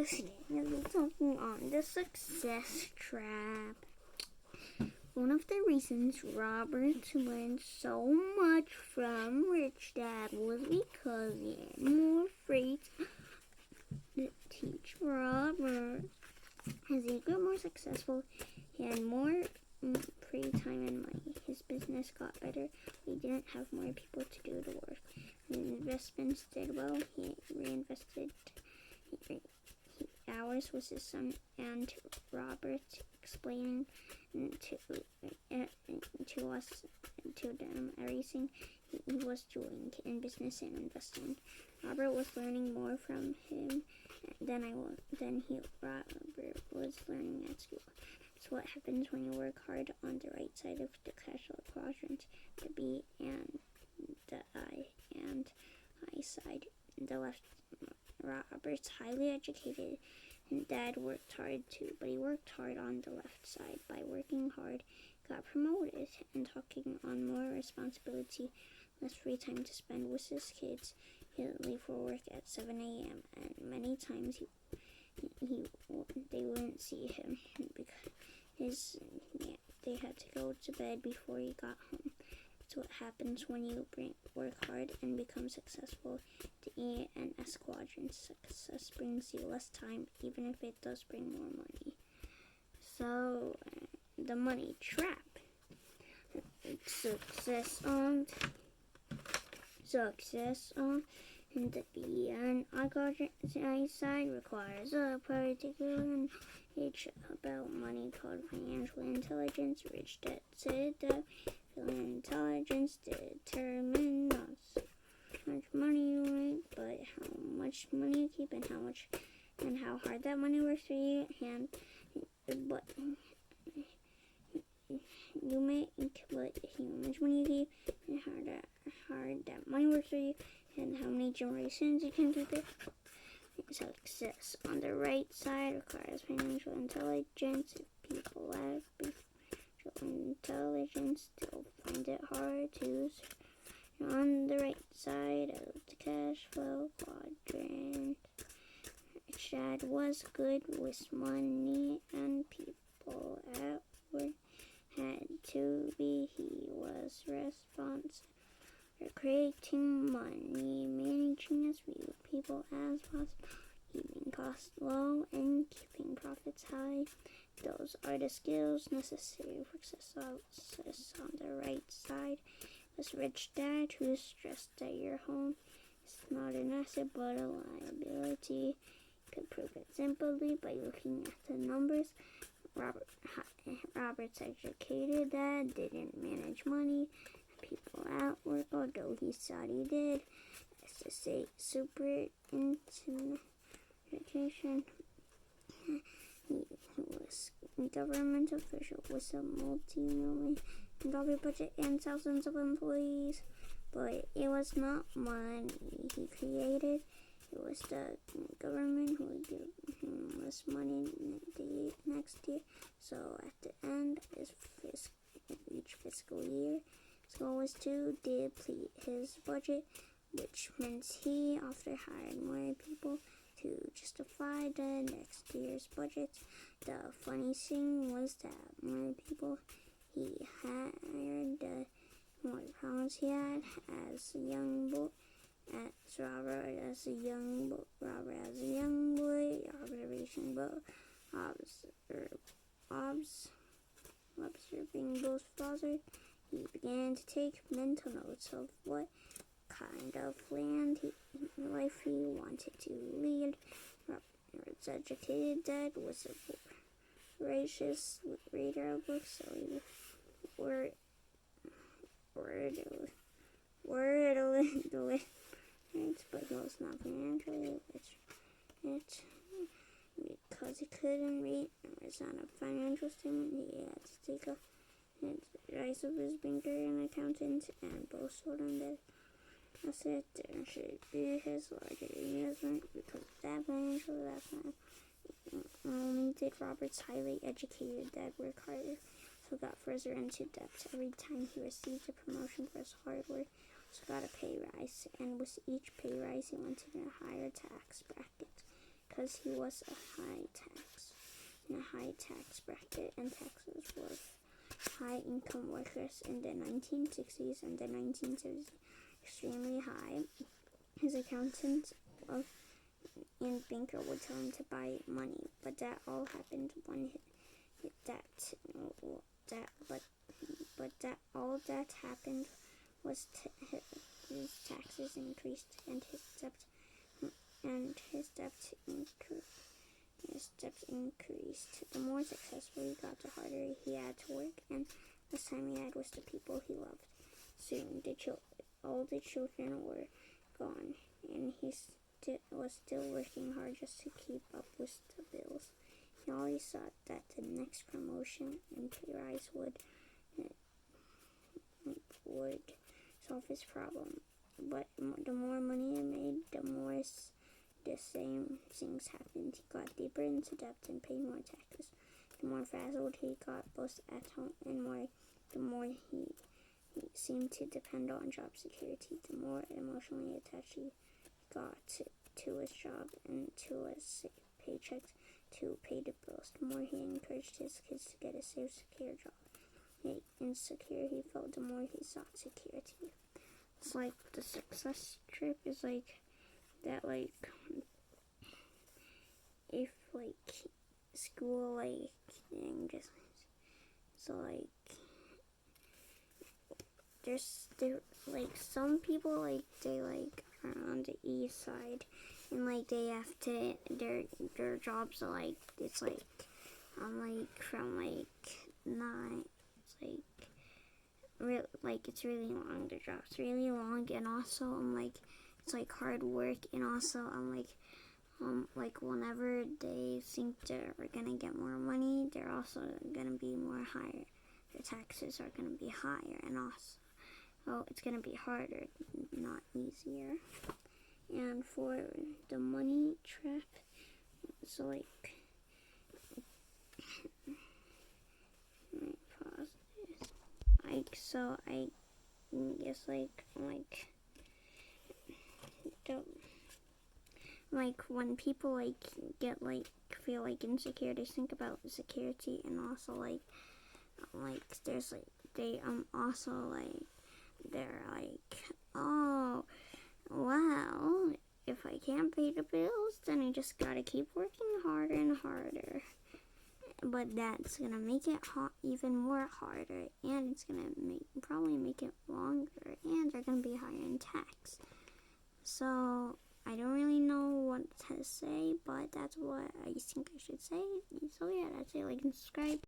listening and talking on the success trap. One of the reasons Robert learned so much from Rich Dad was because he had more free to teach Robert. As he got more successful, he had more free time and money. His business got better. He didn't have more people to do the work. His investments did well. He reinvested hours with his son and Robert, explaining to them everything he was doing in business and investing. Robert was learning more from him than Robert was learning at school. It's what happens when you work hard on the right side of the Cashflow quadrant, the B and the I side. The left, Robert's highly educated, and Dad worked hard too, but he worked hard on the left side. By working hard, got promoted and taking on more responsibility, less free time to spend with his kids. He'd leave for work at 7 a.m. and many times they wouldn't see him because they had to go to bed before he got home. That's what happens when you work hard and become successful. The E and S quadrants. Success brings you less time, even if it does bring more money. So, the money trap. Success on and the B and I quadrant side requires a particular knowledge about money called financial intelligence. Rich Dad said that intelligence determines not so much money you make, but how much money you keep and how hard that money works for you, but how much money you keep and how hard that money works for you, and how many generations you can keep it. Success on the right side requires financial intelligence. If people lack financial intelligence, they'll find it hard to survive. On the right side of the cash flow quadrant, Rich Dad was good with money, and people at work had to be. He was responsible for creating money, managing as few people as possible, keeping costs low, and keeping profits high. Those are the skills necessary for success. On the right side was Rich Dad, who stressed that your home is not an asset but a liability. Could prove it simply by looking at the numbers. Robert's educated dad didn't manage money people at work, although he thought he did. As the state superintendent education, he was a government official with a multi-million-dollar budget and thousands of employees. But it was not money he created. It was the government who would give him less money the next year. So at the end of each fiscal year, his goal was to deplete his budget, which meant he often hired more people to justify the next year's budget. The funny thing was that more people he hired, the more problems he had as a young boy. Robert as a young boy, observing both fathers, he began to take mental notes of what kind of life he wanted to lead. Robert's educated dad was a voracious reader of books, so he but he was not financially rich because he couldn't read or sign a financial statement. He had to take advice of his banker and accountant, and both told him that asset should be his larger investment because of that financial investment. Only did Robert's highly educated dad work harder, so got further into debt. Every time he received a promotion for his hard work, he got a pay rise, and with each pay rise, he went to a higher tax bracket. because he was in a high tax bracket, and taxes were high income workers in the 1960s and the 1970s extremely high. His accountant and banker would tell him to buy money, but that all happened when all that happened was his taxes increased and his debt increased. The more successful he got, the harder he had to work, and less time he had with the people he loved. Soon, all the children were gone, and he was still working hard just to keep up with the bills. He always thought that the next promotion and pay rise would solve his problem. But the more money he made, the more the same things happened. He got deeper into debt and paid more taxes. The more frazzled he got, both at home and work, the more he seemed to depend on job security. The more emotionally attached he got to his job and to his paychecks to pay the bills, the more he encouraged his kids to get a safe, secure job. The insecure he felt, the more he sought security. It's like the success trip is like that, like if like school like and just so like there's like some people like they like are on the east side and like they have to their jobs are like it's like from like 9 it's really long. Their job's really long, and also it's like hard work, and also like whenever they think they're gonna get more money, they're also gonna be more higher. Their taxes are gonna be higher, and also it's gonna be harder, not easier. And for the money trap, so like pause this. So I guess when people get feel insecure, they think about security, and also there's they also they're oh wow, if I can't pay the bills, then I just gotta keep working harder and harder. But that's gonna make it even more harder, and it's gonna probably make it longer, and they're gonna be higher in tax. So I don't really know what to say, but that's what I think I should say. So yeah, that's it. Like and subscribe.